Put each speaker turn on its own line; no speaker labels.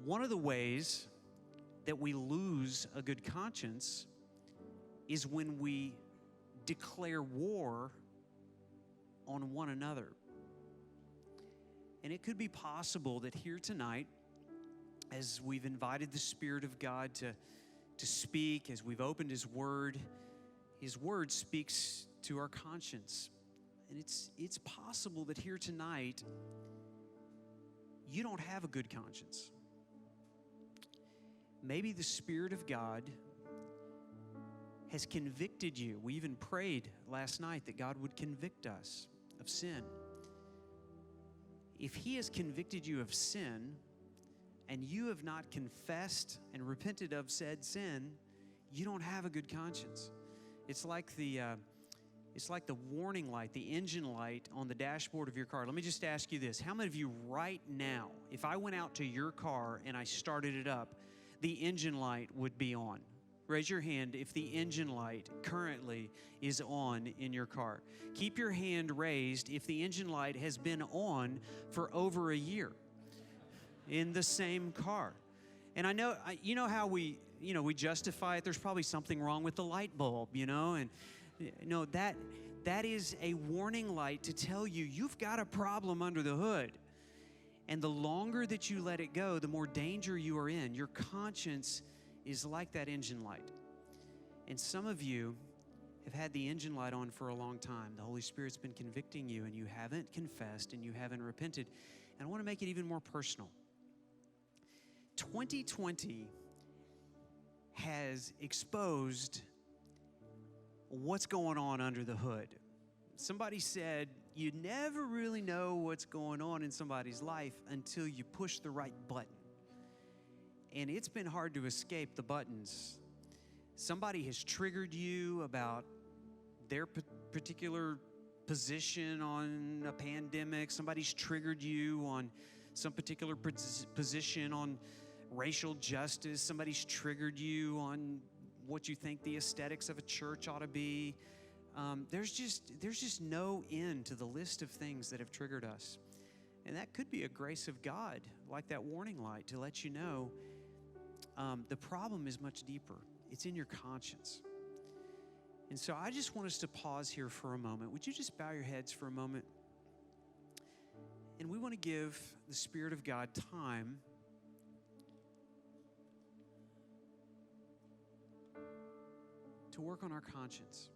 One of the ways that we lose a good conscience is when we declare war on one another. And it could be possible that here tonight, as we've invited the Spirit of God to speak, as we've opened His Word speaks to our conscience. And it's possible that here tonight, you don't have a good conscience. Maybe the Spirit of God has convicted you. We even prayed last night that God would convict us of sin. If He has convicted you of sin and you have not confessed and repented of said sin, you don't have a good conscience. It's like the warning light, the engine light on the dashboard of your car. Let me just ask you this. How many of you right now, if I went out to your car and I started it up, the engine light would be on? Raise your hand if the engine light currently is on in your car. Keep your hand raised if the engine light has been on for over a year in the same car. And I know, you know how we justify it. There's probably something wrong with the light bulb, and that is a warning light to tell you you've got a problem under the hood. And the longer that you let it go, the more danger you are in. Your conscience is like that engine light. And some of you have had the engine light on for a long time. The Holy Spirit's been convicting you, and you haven't confessed and you haven't repented. And I want to make it even more personal. 2020 has exposed what's going on under the hood. Somebody said you never really know what's going on in somebody's life until you push the right button. And it's been hard to escape the buttons. Somebody has triggered you about their particular position on a pandemic. Somebody's triggered you on some particular position on racial justice. Somebody's triggered you on what you think the aesthetics of a church ought to be. There's just no end to the list of things that have triggered us. And that could be a grace of God, like that warning light, to let you know the problem is much deeper. It's in your conscience. And so I just want us to pause here for a moment. Would you just bow your heads for a moment? And we want to give the Spirit of God time to work on our conscience.